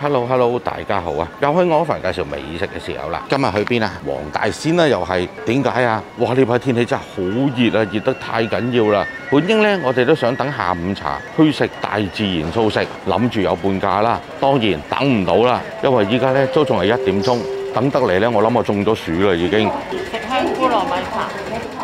Hello，大家好啊！又喺我份介紹美食嘅時候啦。今日去邊啊？黃大仙啦，又係點解啊？哇！呢排天氣真係好熱啊，熱得太緊要啦。本應呢，我哋都想等下午茶去食大自然素食，諗住有半價啦。當然等唔到啦，因為依家呢都仲係1點鐘，等得嚟呢，我諗我中咗暑啦已經。食香菇糯米飯。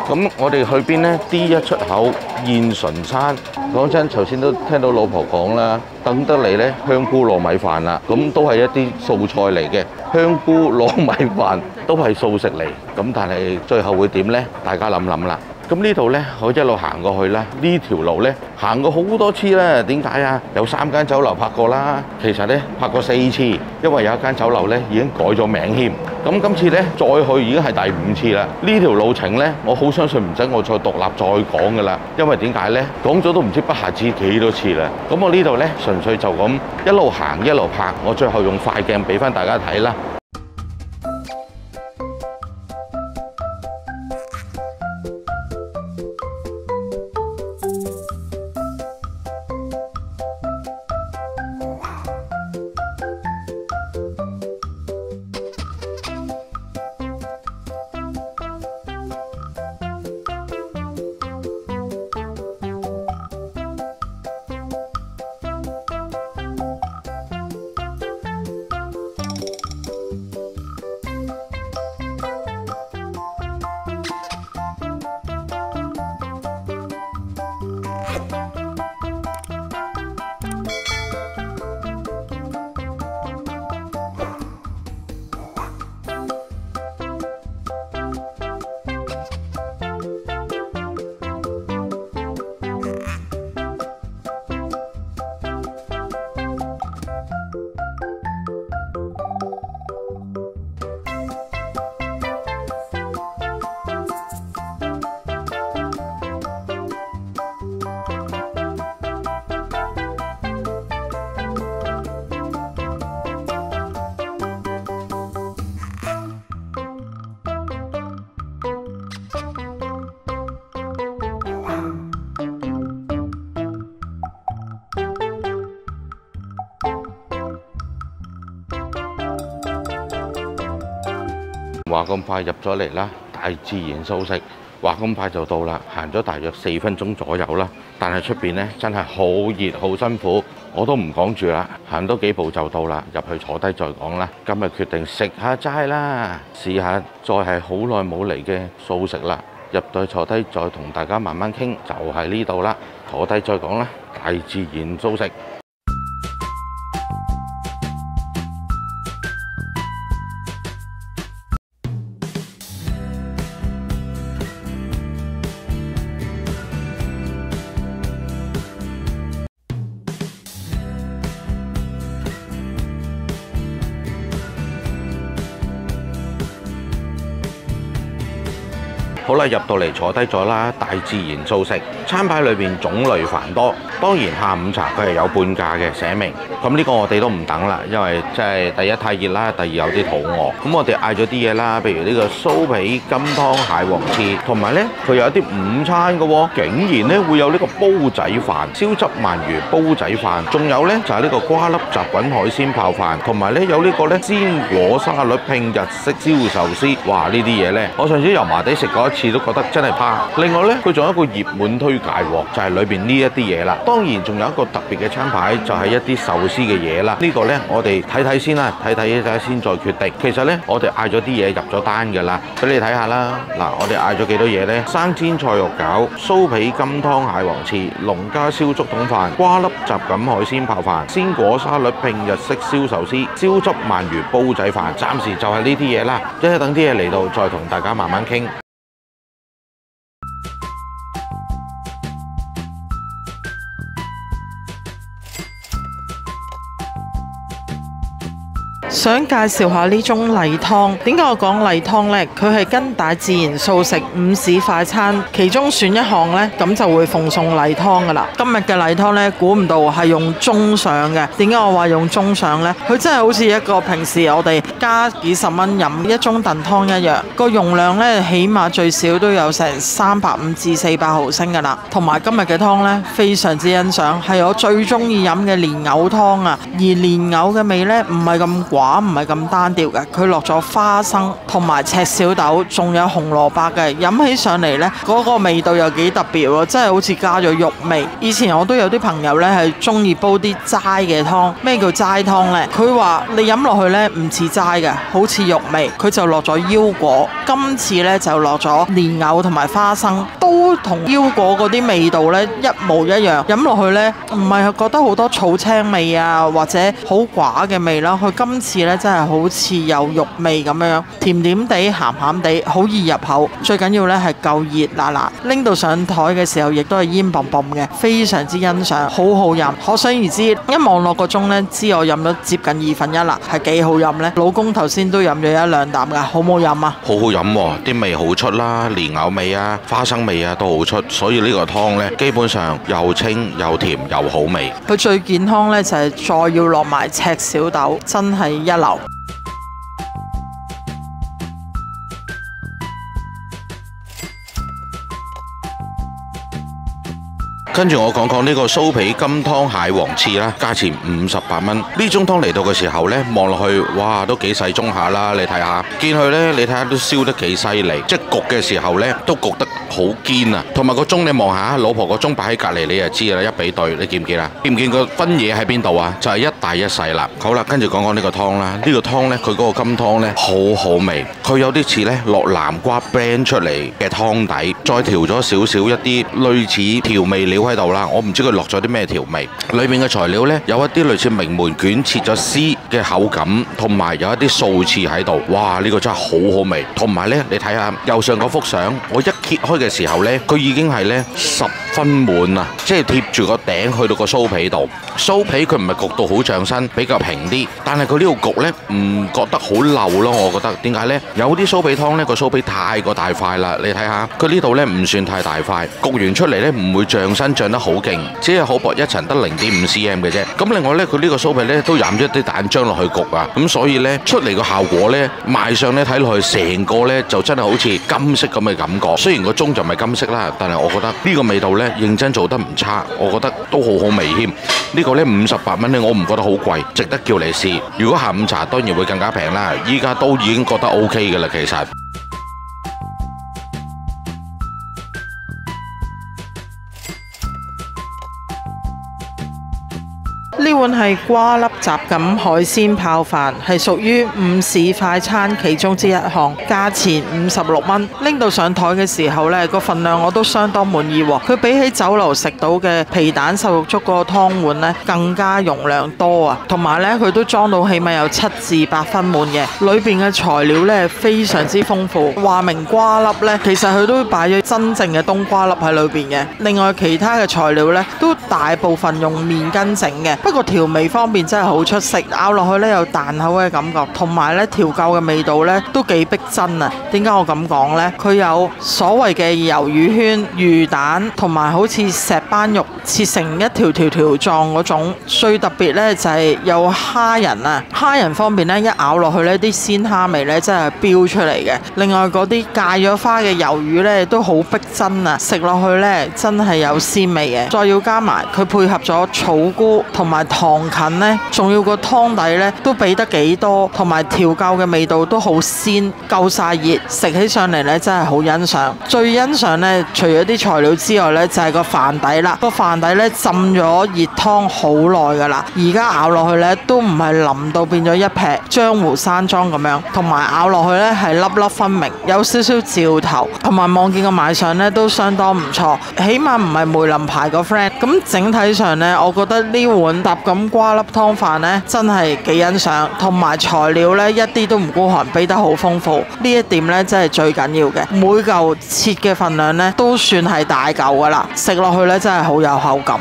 咁我哋去邊呢？ D1 出口燕純餐。講真，頭先都聽到老婆講啦，等得嚟呢香菇糯米飯啦，咁都係一啲素菜嚟嘅。香菇糯米飯都係素食嚟，咁但係最後會點呢？大家諗諗啦。咁呢度呢，我一路行過去啦。呢條路呢，行過好多次啦。點解啊？有3間酒樓拍過啦。其實呢，拍過4次，因為有一間酒樓呢已經改咗名添。咁今次呢，再去已經係第5次啦。呢條路程呢，我好相信唔使我再獨立再講噶啦。因為點解呢？講咗都唔知不下知幾多次啦。咁我呢度呢，純粹就咁一路行一路拍，我最後用快鏡俾翻大家睇啦。話咁快入咗嚟啦，大自然素食，話咁快就到啦，行咗大約4分鐘左右啦。但係出邊呢，真係好熱好辛苦，我都唔講住啦，行多幾步就到啦，入去坐低再講啦。今日決定食下齋啦，試下再係好耐冇嚟嘅素食啦。入到去坐低再同大家慢慢傾，就係呢度啦，坐低再講啦，大自然素食。好啦，入到嚟坐低咗啦，大自然素食餐牌裏邊種類繁多，當然下午茶佢係有半價嘅寫明。咁呢個我哋都唔等啦，因為即係第一太熱啦，第二有啲肚餓。咁我哋嗌咗啲嘢啦，譬如呢個酥皮金湯蟹黃翅，同埋呢，佢有一啲午餐嘅喎，竟然呢會有呢個煲仔飯、燒汁鰻魚煲仔飯，仲有呢就係呢個瓜粒雜滾海鮮泡飯，同埋呢有呢個呢鮮果沙律拼日式燒壽司。哇！呢啲嘢呢，我上次油麻地食過一次都覺得真係怕。另外呢，佢仲有一個熱門推介喎，就係裏邊呢一啲嘢啦。當然仲有一個特別嘅餐牌，就係一啲壽司嘅嘢啦。呢個呢，我哋睇睇先啦，睇睇先再決定。其實呢，我哋嗌咗啲嘢入咗單㗎啦，俾你睇下啦。嗱，我哋嗌咗幾多嘢呢？生煎菜肉餃、酥皮金湯蟹黃翅、農家燒竹筒飯、瓜粒雜錦海鮮泡飯、鮮果沙律拼日式燒壽司、燒汁鰻魚煲仔飯。暫時就係呢啲嘢啦，一係等啲嘢嚟到再同大家慢慢傾。想介紹下呢種例湯。點解我講例湯呢？佢係跟大自然素食午市快餐其中選一項呢，咁就會奉送例湯噶啦。今日嘅例湯呢，估唔到係用中上嘅。點解我話用中上呢？佢真係好似一個平時我哋加幾十蚊飲一盅燉湯一樣。個容量呢，起碼最少都有成350至400毫升噶啦。同埋今日嘅湯呢，非常之欣賞，係我最中意飲嘅蓮藕湯啊！而蓮藕嘅味呢，唔係咁寡，唔係咁單調嘅，佢落咗花生同埋赤小豆，仲有紅蘿蔔嘅，飲起上嚟呢，嗰個味道又幾特別喎，真係好似加咗肉味。以前我都有啲朋友呢係中意煲啲齋嘅湯。咩叫齋湯呢？佢話你飲落去呢唔似齋嘅，好似肉味，佢就落咗腰果。今次呢就落咗蓮藕同埋花生，都同腰果嗰啲味道呢一模一樣。飲落去呢，唔係覺得好多草青味啊，或者好寡嘅味啦。佢今次呢真係好似有肉味咁樣，甜甜地、鹹鹹地，好易入口。最緊要呢係夠熱辣辣，拎到上台嘅時候亦都係煙bombom嘅，非常之欣賞，好好飲。可想而知，一望落個鐘呢，知我飲咗接近2/2啦，係幾好飲呢？老公頭先都飲咗1-2啖㗎，好冇飲啊？好好飲喎，啲味好出啦，蓮藕味啊、花生味啊都好出，所以呢個湯呢，基本上又清又甜又好味。佢最健康呢，就係再要落埋赤小豆，真係一流。跟住我講講呢個酥皮金湯蟹黃翅啦，價錢58蚊。呢種湯嚟到嘅時候呢，望落去，哇，都幾細盅下啦。你睇下，見佢呢，你睇下都燒得幾犀利，即係焗嘅時候呢，都焗得好堅啊。同埋個盅你望下，老婆個盅擺喺隔離，你就知啦，一比對，你見唔見啊？見唔見個分野喺邊度啊？就係一大一細啦。好啦，跟住講講呢個湯啦。呢個湯呢，佢嗰個金湯呢，好好味，佢有啲似呢落南瓜 blend 出嚟嘅湯底，再調咗少少一啲類似調味料喺度啦，我唔知佢落咗啲咩調味。裏面嘅材料呢，有一啲類似名門卷切咗絲嘅口感，同埋有一啲素翅喺度。哇！呢個真係好好味。同埋呢，你睇下右上嗰幅相，我一揭開嘅時候呢，佢已經係呢10分滿啊，即係貼住個頂去到個酥皮度。酥皮佢唔係焗到好上身，比較平啲，但係佢呢度焗呢，唔覺得好漏咯。我覺得點解呢？有啲酥皮湯呢，個酥皮太過大塊啦，你睇下佢呢度呢，唔算太大塊，焗完出嚟呢，唔會漲身漲得好勁，只係好薄一層，得0.5 cm 嘅啫。咁另外呢，佢呢個酥皮呢，都染咗啲蛋漿落去焗啊，咁所以呢，出嚟個效果呢，賣相呢，睇落去成個呢，就真係好似金色咁嘅感覺。雖然個盅就唔係金色啦，但係我覺得呢個味道呢，認真做得唔差，我覺得都好好味添。呢個呢58蚊呢，我唔覺得好貴，值得叫你試。如果下午茶當然會更加平啦，依家都已經覺得 OK 嘅啦，其實。呢碗係瓜粒雜錦海鮮泡飯，係屬於午市快餐其中之一項，價錢56蚊。拎到上台嘅時候呢，個份量我都相當滿意喎。佢比起酒樓食到嘅皮蛋瘦肉粥嗰個湯碗呢，更加容量多啊。同埋呢，佢都裝到起碼有7至8分滿嘅，裏邊嘅材料呢，非常之豐富。話明瓜粒呢，其實佢都擺咗真正嘅冬瓜粒喺裏邊嘅。另外其他嘅材料呢，都大部分用麵筋整嘅。不過調味方面真係好出色，咬落去呢有彈口嘅感覺，同埋呢調夠嘅味道呢都幾逼真啊！點解我咁講呢？佢有所謂嘅魷魚圈、魚蛋，同埋好似石斑肉切成一條條條狀嗰種。最特別呢就係有蝦仁啊！蝦仁方面呢，一咬落去呢啲鮮蝦味呢真係飆出嚟嘅。另外嗰啲戒咗花嘅魷魚呢都好逼真啊！食落去呢真係有鮮味嘅。再要加埋佢配合咗草菇同埋糖芹呢，仲要個湯底呢都俾得幾多，同埋調教嘅味道都好鮮，夠晒熱，食起上嚟呢真係好欣賞。最欣賞呢，除咗啲材料之外呢，就係個飯底啦。個飯底呢浸咗熱湯好耐噶啦，而家咬落去呢都唔係腍到變咗一劈漿糊山莊咁樣，同埋咬落去呢係粒粒分明，有少少照頭，同埋望見個賣相呢都相當唔錯，起碼唔係梅林牌個 friend。咁整體上呢，我覺得呢碗搭咁瓜粒湯飯呢真係幾欣賞，同埋材料呢一啲都唔孤寒，俾得好豐富，呢一點呢真係最緊要嘅。每嚿切嘅份量呢都算係大嚿噶啦，食落去呢真係好有口感。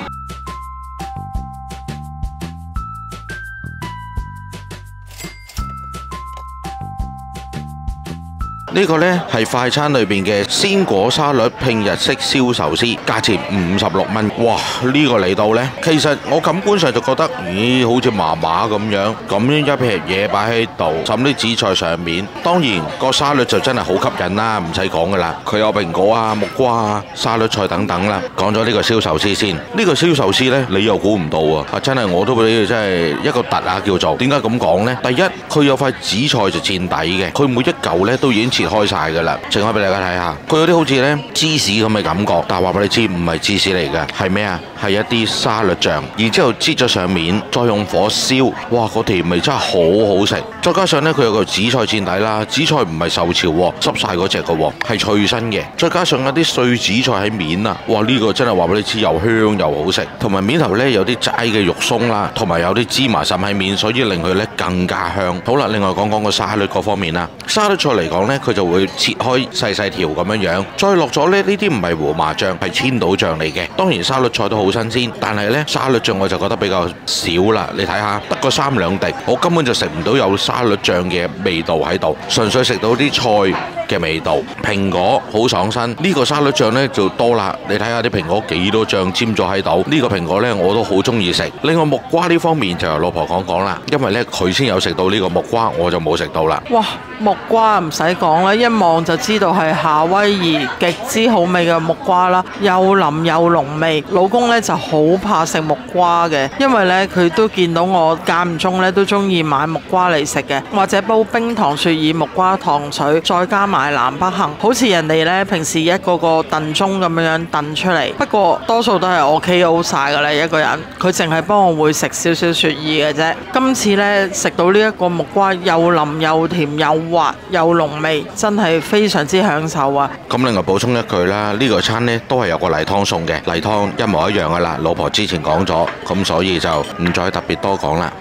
呢個呢係快餐裏邊嘅鮮果沙律拼日式燒壽司，價錢56蚊。哇！呢個嚟到呢，其實我感官上就覺得，咦，好似麻麻咁樣，咁樣一撇嘢擺喺度，浸啲紫菜上面。當然個沙律就真係好吸引啦，唔使講噶啦。佢有蘋果啊、木瓜啊、沙律菜等等啦。講咗呢個燒壽司先，呢個燒壽司呢，你又估唔到啊！真係我都俾佢真係一個突啊，叫做點解咁講呢？第一，佢有塊紫菜就墊底嘅，佢每一嚿呢都已經切開晒噶啦。整開俾大家睇下，佢有啲好似呢芝士咁嘅感覺，但係話俾你知唔係芝士嚟嘅，係咩啊？係一啲沙律醬，然之後擠咗上面，再用火燒，哇！個甜味真係好好食。再加上呢，佢有個紫菜墊底啦，紫菜唔係受潮喎，濕晒嗰隻嘅喎，係脆身嘅。再加上一啲碎紫菜喺面啊，哇！呢個真係話俾你知又香又好食，同埋面頭呢，有啲齋嘅肉鬆啦，同埋有啲芝麻滲喺面，所以令佢呢更加香。好啦，另外講講個沙律嗰方面啦，沙律菜嚟講呢，佢就會切開細細條咁樣樣，再落咗呢啲唔係胡麻醬，係千島醬嚟嘅。當然沙律菜都好新鮮，但係呢，沙律醬我就覺得比較少啦。你睇下得個3兩滴，我根本就食唔到有沙律醬嘅味道喺度，純粹食到啲菜嘅味道。蘋果好爽身，呢個沙律醬呢就多啦。你睇下啲蘋果幾多醬沾咗喺度，呢個蘋果呢我都好中意食。另外木瓜呢方面就由老婆講啦，因為呢佢先有食到呢個木瓜，我就冇食到啦。哇！木瓜唔使講啦，一望就知道係夏威夷極之好味嘅木瓜啦，又腍又濃味。老公呢就好怕食木瓜嘅，因為呢佢都見到我間唔中呢都中意買木瓜嚟食嘅，或者煲冰糖雪耳木瓜糖水，再加埋南北杏，好似人哋呢平時一個個燉盅咁樣燉出嚟。不過多數都係我 KO 晒噶啦，一個人佢淨係幫我會食少少雪耳嘅啫。今次呢，食到呢一個木瓜又腍又甜又滑又濃味，真係非常之享受啊！咁另外補充一句啦，呢個餐呢都係有個例湯送嘅，例湯一模一樣噶啦，老婆之前講咗，咁所以就唔再特別多講啦。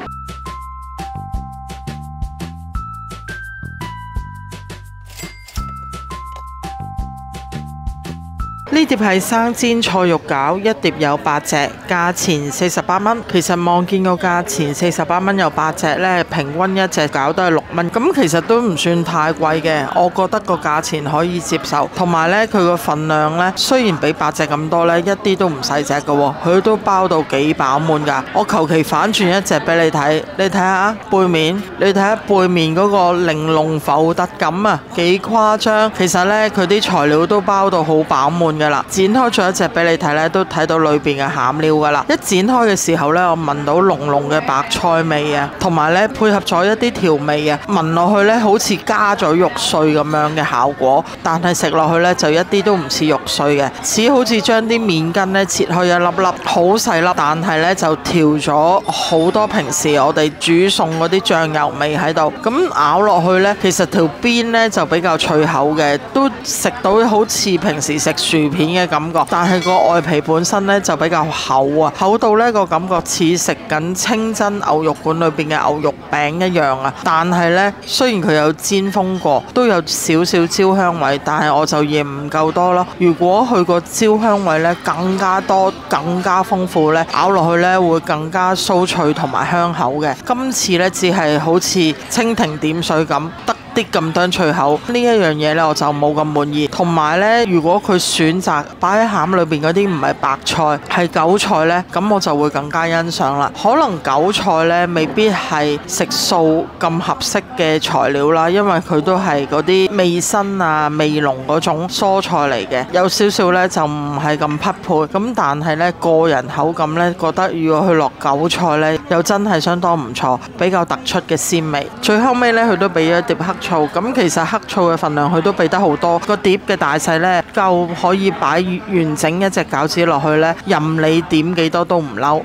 呢碟係生煎菜肉餃，一碟有8隻，價錢48蚊。其實望見個價錢48蚊有8隻呢，平均一隻餃都係6蚊，咁其實都唔算太貴嘅。我覺得個價錢可以接受，同埋呢，佢個份量呢，雖然比8隻咁多呢，一啲都唔細隻嘅喎，佢都包到幾飽滿㗎。我求其反轉一隻俾你睇，你睇下背面，你睇下背面嗰個玲瓏浮凸感啊，幾誇張。其實呢，佢啲材料都包到好飽滿㗎。剪開咗一隻俾你睇咧，都睇到裏邊嘅餡料噶啦。一剪開嘅時候咧，我聞到濃濃嘅白菜味啊，同埋咧配合咗一啲調味啊，聞落去咧好似加咗肉碎咁樣嘅效果，但係食落去咧就一啲都唔似肉碎嘅，似好似將啲麵筋咧切開一粒粒，好細粒，但係咧就調咗好多平時我哋煮餸嗰啲醬油味喺度。咁咬落去咧，其實條邊咧就比較脆口嘅，都食到好似平時食薯片嘅感覺，但係個外皮本身呢就比較厚啊，厚到呢個感覺似食緊清真牛肉館裏邊嘅牛肉餅一樣啊！但係呢，雖然佢有煎封過，都有少少焦香味，但係我就嫌唔夠多咯。如果佢個焦香味呢更加多、更加豐富呢，咬落去呢會更加酥脆同埋香口嘅。今次呢，只係好似蜻蜓點水咁得啲咁多脆口，呢一樣嘢呢，我就冇咁滿意。同埋呢，如果佢選擇擺喺餡裏邊嗰啲唔係白菜，係韭菜呢，咁我就會更加欣賞啦。可能韭菜呢未必係食素咁合適嘅材料啦，因為佢都係嗰啲味辛啊、味濃嗰種蔬菜嚟嘅，有少少呢就唔係咁匹配。咁但係呢，個人口感呢，覺得如果佢落韭菜呢，又真係相當唔錯，比較突出嘅鮮味。最後尾呢，佢都俾咗碟黑醋，咁其實黑醋嘅份量佢都俾得好多，個碟嘅大細呢，夠可以擺完整一隻餃子落去呢，任你點幾多都唔嬲。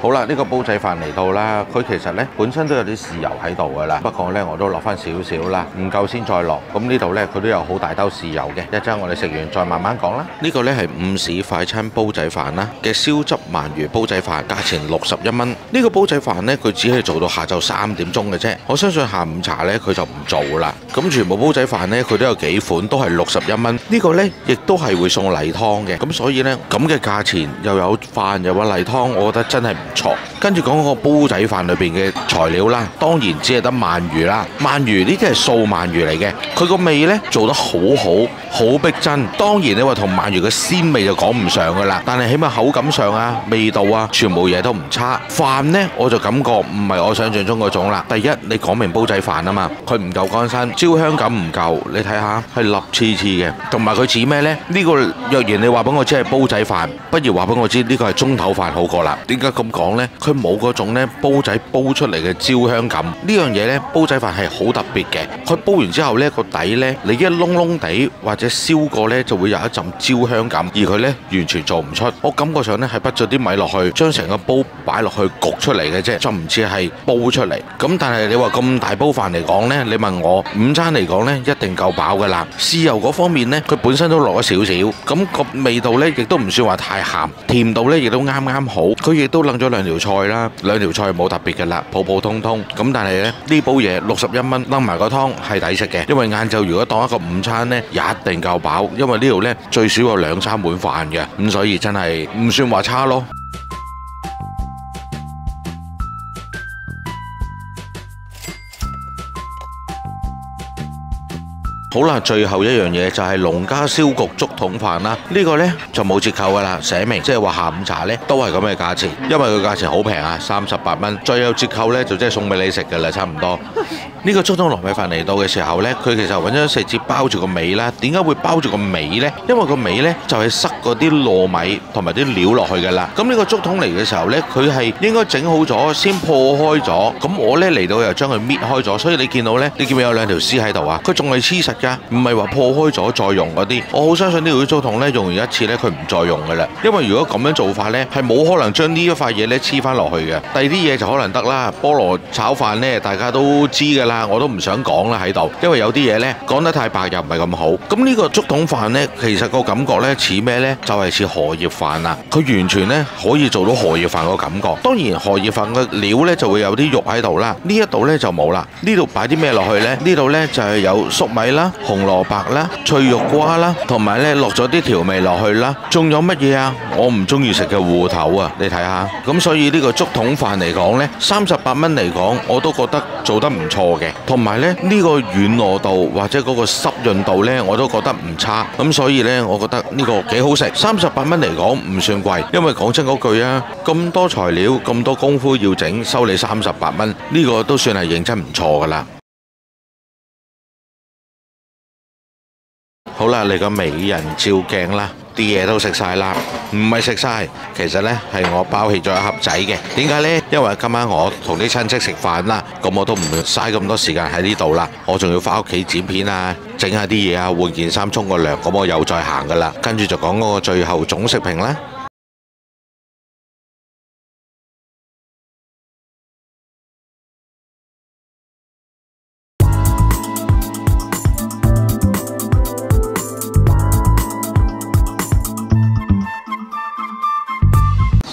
好啦，呢個煲仔飯嚟到啦，佢其實呢本身都有啲豉油喺度噶啦，不過呢我都落翻少少啦，唔夠先再落。咁呢度呢佢都有好大兜豉油嘅，一陣我哋食完再慢慢講啦。呢個呢係午市快餐煲仔飯啦嘅燒汁鰻魚煲仔飯，價錢61蚊。呢個煲仔飯呢佢只係做到下晝3點鐘嘅啫，我相信下午茶呢佢就唔做啦。咁全部煲仔飯呢佢都有幾款，都係61蚊。呢個呢亦都係會送例湯嘅，咁所以呢，咁嘅價錢又有飯又有例湯，我覺得真係唔錯。跟住講個煲仔飯裏邊嘅材料啦，當然只係得鰻魚啦。鰻魚呢啲係素鰻魚嚟嘅，佢個味呢做得好逼真。當然你話同鰻魚嘅鮮味就講唔上噶啦，但係起碼口感上啊、味道啊，全部嘢都唔差。飯呢，我就感覺唔係我想象中嗰種啦。第一，你講明煲仔飯啊嘛，佢唔夠乾身，焦香感唔夠，你睇下係粒黐黐嘅，同埋佢似咩呢？呢個若然你話俾我知係煲仔飯，不如話俾我知呢個係中頭飯好過啦。點解咁講呢？佢冇嗰種呢煲仔煲出嚟嘅焦香感。呢樣嘢呢，煲仔飯係好特別嘅。佢煲完之後呢，個底呢，你一燶燶地或者燒過呢，就會有一陣焦香感，而佢呢，完全做唔出。我感覺上呢，係畢咗啲米落去，將成個煲擺落去焗出嚟嘅啫，就唔似係煲出嚟。咁但係你話咁大煲飯嚟講呢，你問我午餐嚟講呢，一定夠飽噶啦。豉油嗰方面呢，佢本身都落咗少少，咁個味道呢，亦都唔算話太鹹，甜度呢，亦都啱啱好。佢亦都擸咗2條菜啦，2條菜冇特別嘅啦，普普通通。咁但係呢煲嘢61蚊，擸埋個湯係抵食嘅。因為晏晝如果當一個午餐呢，一定夠飽，因為呢度呢，最少有2-3碗飯嘅，咁所以真係唔算話差咯。好啦，最後一樣嘢就係農家燒焗竹筒飯啦。呢個呢就冇折扣噶啦，寫明即係話下午茶呢都係咁嘅價錢，因為佢價錢好平啊，38蚊。再有折扣呢，就即係送俾你食噶啦，差唔多。呢個竹筒糯米飯嚟到嘅時候呢，佢其實揾咗錫紙包住個尾啦。點解會包住個尾呢？因為個尾呢就係塞嗰啲糯米同埋啲料落去噶啦。咁呢個竹筒嚟嘅時候呢，佢係應該整好咗先破開咗。咁我呢嚟到又將佢搣開咗，所以你見到呢，你見唔見有2條絲喺度啊？佢仲係黐實㗎，唔係話破開咗再用嗰啲。我好相信呢條竹筒呢，用完一次呢，佢唔再用㗎啦。因為如果咁樣做法呢，係冇可能將呢一塊嘢呢黐翻落去嘅。第二啲嘢就可能得啦，菠蘿炒飯呢，大家都知㗎啦，我都唔想講啦喺度，因為有啲嘢呢講得太白又唔係咁好。咁呢個竹筒飯呢，其實個感覺呢似咩呢？就係似荷葉飯啊！佢完全呢可以做到荷葉飯個感覺。當然荷葉飯嘅料呢就會有啲肉喺度啦，呢一度呢就冇啦。呢度擺啲咩落去呢？呢度呢就係有粟米啦、紅蘿蔔啦、脆肉瓜啦，同埋呢落咗啲調味落去啦。仲有乜嘢啊？我唔中意食嘅芋頭啊！你睇下。咁所以呢個竹筒飯嚟講呢，38蚊嚟講，我都覺得做得唔錯嘅。同埋呢個軟糯度或者嗰個濕潤度呢，我都覺得唔差。咁所以呢，我覺得呢個幾好食。38蚊嚟講唔算貴，因為講真嗰句啊，咁多材料咁多功夫要整，收你38蚊，呢個都算係認真唔錯噶啦。好啦，嚟個美人照鏡啦，啲嘢都食晒啦，唔係食晒，其實呢係我包起咗一盒仔嘅。點解呢？因為今晚我同啲親戚食飯啦，咁我都唔會嘥咁多時間喺呢度啦，我仲要翻屋企剪片啊，整下啲嘢啊，換件衫，沖個涼，咁我又再行噶啦。跟住就講嗰個最後總食評啦。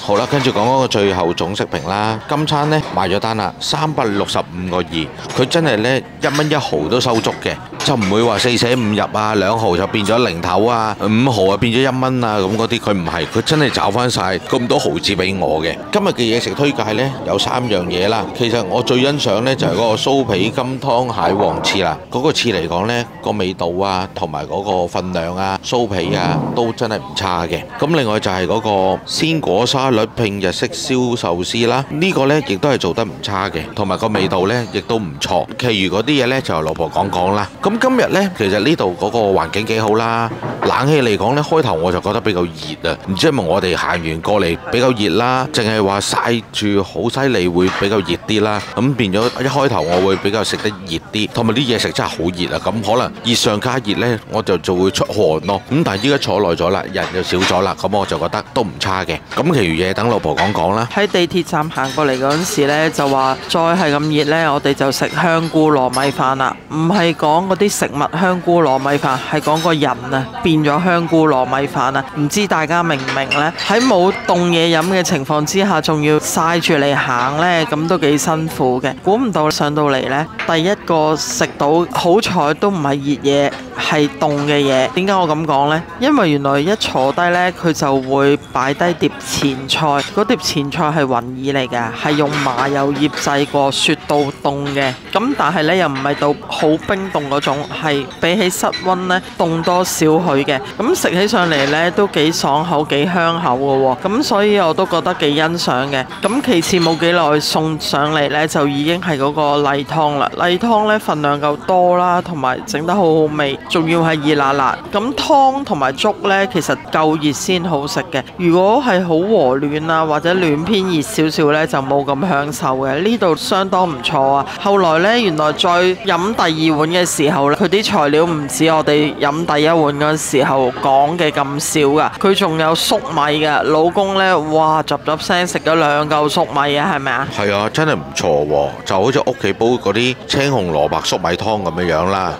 好啦，跟住講嗰個最後總食評啦。今餐呢賣咗單啦，365個2，佢真係呢1蚊1毫都收足嘅，就唔會話4捨5入啊，2毫就變咗零頭啊，5毫啊變咗1蚊啊咁嗰啲，佢唔係，佢真係找翻晒咁多毫子俾我嘅。今日嘅嘢食推介呢，有3樣嘢啦。其實我最欣賞呢，就係嗰個酥皮金湯蟹黃翅啦。嗰個翅嚟講呢，個味道啊同埋嗰個分量啊、酥皮啊都真係唔差嘅。咁另外就係嗰個鮮果沙律拼日式燒壽司啦，呢個呢亦都係做得唔差嘅，同埋個味道呢亦都唔錯。其餘嗰啲嘢呢，就由老婆講講啦。咁今日呢，其實呢度嗰個環境幾好啦，冷氣嚟講呢，開頭我就覺得比較熱啊，唔知係咪我哋行完過嚟比較熱啦，淨係話曬住好犀利會比較熱啲啦，咁變咗一開頭我會比較食得熱啲，同埋啲嘢食真係好熱啊，咁可能熱上加熱呢，我就會出汗咯。咁但係依家坐耐咗啦，人就少咗啦，咁我就覺得都唔差嘅。咁其餘嘢等老婆講啦。喺地鐵站行過嚟嗰陣時呢，就話再係咁熱呢，我哋就食香菇糯米飯啦。唔係講嗰啲食物香菇糯米飯，係講個人啊變咗香菇糯米飯啊！唔知大家明唔明呢？喺冇凍嘢飲嘅情況之下，仲要曬住嚟行呢，咁都幾辛苦嘅。估唔到上到嚟呢，第一個食到好彩都唔係熱嘢，係凍嘅嘢。點解我咁講呢？因為原來一坐低呢，佢就會擺低碟前菜，嗰碟前菜係雲耳嚟嘅，係用麻油醃製過，雪到凍嘅。咁但係呢，又唔係到好冰凍嗰種，係比起室溫呢凍多少許嘅。咁食起上嚟呢，都幾爽口，幾香口嘅喎。咁所以我都覺得幾欣賞嘅。咁其次冇幾耐送上嚟呢，就已經係嗰個例湯啦。例湯呢，份量夠多啦，同埋整得好好味，仲要係熱辣辣。咁湯同埋粥呢，其實夠熱先好食嘅。如果係好和暖啊，或者暖偏熱少少呢，就冇咁享受嘅。呢度相當唔錯啊。後來呢，原來再飲第二碗嘅時候呢，佢啲材料唔止我哋飲第一碗嗰時候講嘅咁少噶，佢仲有粟米嘅。老公呢，哇，雜聲食咗2嚿粟米啊，係咪啊？係啊，真係唔錯喎，就好似屋企煲嗰啲青紅蘿蔔粟米湯咁樣啦。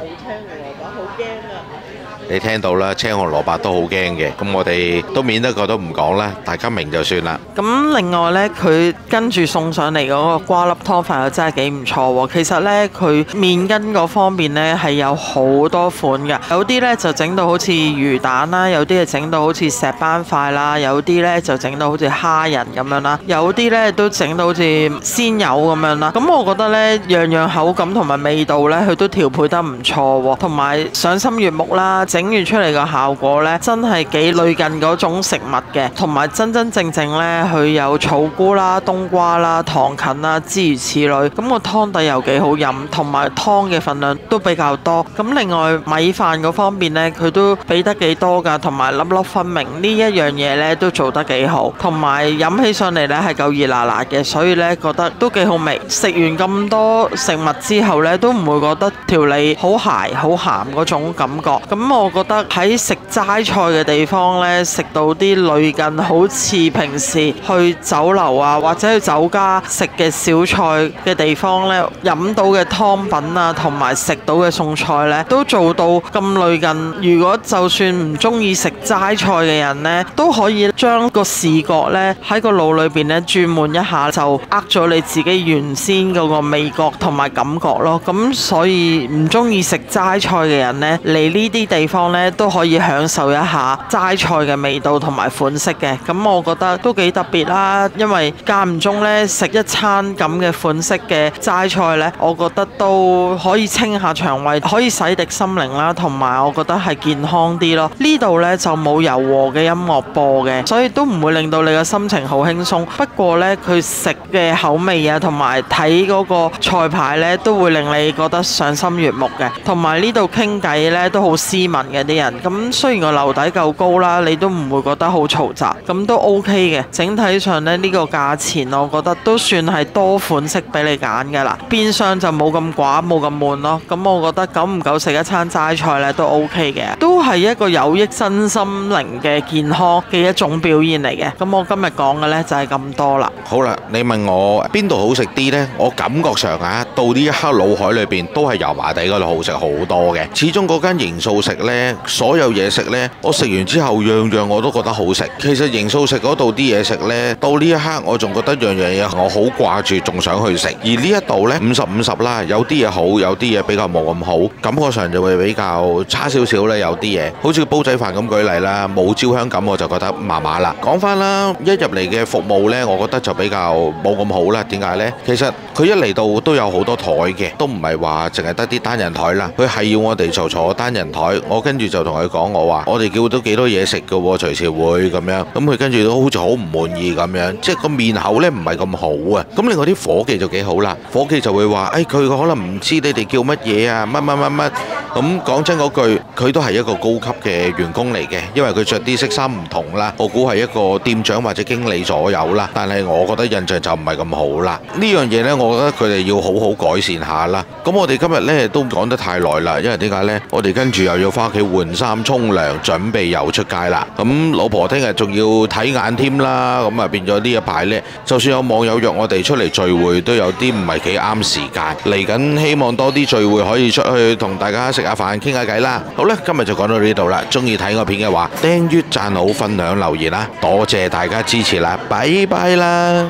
你聽到啦，青紅蘿蔔都好驚嘅，咁我哋都免得個都唔講啦，大家明就算啦。咁另外呢，佢跟住送上嚟嗰個瓜粒湯飯又真係幾唔錯喎。其實呢，佢麵筋嗰方面呢係有好多款嘅，有啲呢就整到好似魚蛋啦，有啲係整到好似石斑塊啦，有啲呢就整到好似蝦仁咁樣啦，有啲呢都整到好似鮮魷咁樣啦。咁我覺得呢，樣樣口感同埋味道呢，佢都調配得唔錯喎，同埋賞心悅目啦。整完出嚟嘅效果呢，真係幾類近嗰種食物嘅，同埋真真正正呢，佢有草菇啦、冬瓜啦、糖芹啦，諸如此類。咁個湯底又幾好飲，同埋湯嘅份量都比較多。咁另外米飯嗰方面呢，佢都俾得幾多㗎，同埋粒粒分明呢一樣嘢呢，都做得幾好，同埋飲起上嚟呢，係夠熱辣辣嘅，所以呢，覺得都幾好味。食完咁多食物之後呢，都唔會覺得條脷好鹹好鹹嗰種感覺。咁我覺得喺食齋菜嘅地方呢，食到啲類近好似平時去酒樓啊或者去酒家食嘅小菜嘅地方呢，飲到嘅湯品啊同埋食到嘅餸菜呢，都做到咁類近。如果就算唔中意食齋菜嘅人呢，都可以將個視覺呢喺個腦裏邊呢轉換一下，就呃咗你自己原先嗰個味覺同埋感覺咯。咁所以唔中意食齋菜嘅人呢，嚟呢啲地方呢，都可以享受一下齋菜嘅味道同埋款式嘅。咁我覺得都幾特別啦，因為間唔中呢食一餐咁嘅款式嘅齋菜呢，我覺得都可以清下腸胃，可以洗滌心靈啦，同埋我覺得係健康啲咯。呢度呢就冇柔和嘅音樂播嘅，所以都唔會令到你嘅心情好輕鬆。不過呢，佢食嘅口味啊，同埋睇嗰個菜牌呢，都會令你覺得賞心悅目嘅。同埋呢度傾偈呢都好斯文嘅啲人。咁雖然個樓底夠高啦，你都唔會覺得好嘈雜，咁都 OK 嘅。整體上呢，呢個價錢我覺得都算係多款式俾你揀㗎啦，變相就冇咁寡冇咁悶咯。咁我覺得久唔久食一餐齋菜呢都 OK 嘅，都係一個有益身心靈嘅健康嘅一種表現嚟嘅。咁我今日講嘅呢就係咁多啦。好啦，你問我邊度好食啲呢？我感覺上啊，到呢一刻腦海裏邊都係油麻地嗰度好食好多嘅。始終嗰間營素食呢，所有嘢食呢，我食完之後樣樣我都覺得好食。其實營素食嗰度啲嘢食呢，到呢一刻我仲覺得樣樣嘢我好掛住，仲想去食。而呢一度呢，50-50啦，有啲嘢好，有啲嘢比較冇咁好，感覺上就會比較差少少呢。有啲嘢好似煲仔飯咁舉例啦，冇焦香感我就覺得麻麻啦。講翻啦，一入嚟嘅服務呢，我覺得就比較冇咁好啦。點解呢？其實佢一嚟到都有好多台嘅，都唔係話淨係得啲單人台啦。佢係要我哋就坐單人台，我跟住就同佢講，我話我哋叫到幾多嘢食㗎喎，隨時會咁樣。咁佢跟住都好似好唔滿意咁樣，即係個面口呢唔係咁好啊。咁另外啲伙計就幾好啦，伙計就會話，佢可能唔知你哋叫乜嘢啊，乜乜乜乜。咁講真嗰句，佢都係一個高級嘅員工嚟嘅，因為佢着啲色衫唔同啦。我估係一個店長或者經理左右啦。但係我覺得印象就唔係咁好啦。呢樣嘢呢，我覺得佢哋要好好改善下啦。咁我哋今日呢都講得太耐啦，因為點解呢？我哋跟住又要翻屋企企換衫沖涼，準備又出街啦。咁老婆聽日仲要睇眼添啦，咁啊變咗呢一排呢，就算有網友約我哋出嚟聚會，都有啲唔係幾啱時間。嚟緊希望多啲聚會可以出去同大家食下飯傾下偈啦。好啦，今日就講到呢度啦。中意睇我片嘅話，訂閱、讚好、分享、留言啦，多謝大家支持啦，拜拜啦。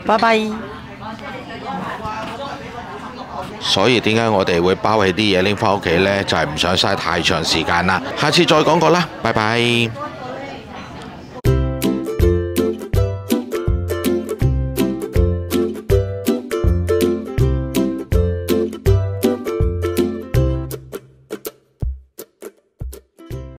拜拜。所以點解我哋會包起啲嘢拎返屋企呢？就係唔想嘥太長時間啦。下次再講過啦，拜拜。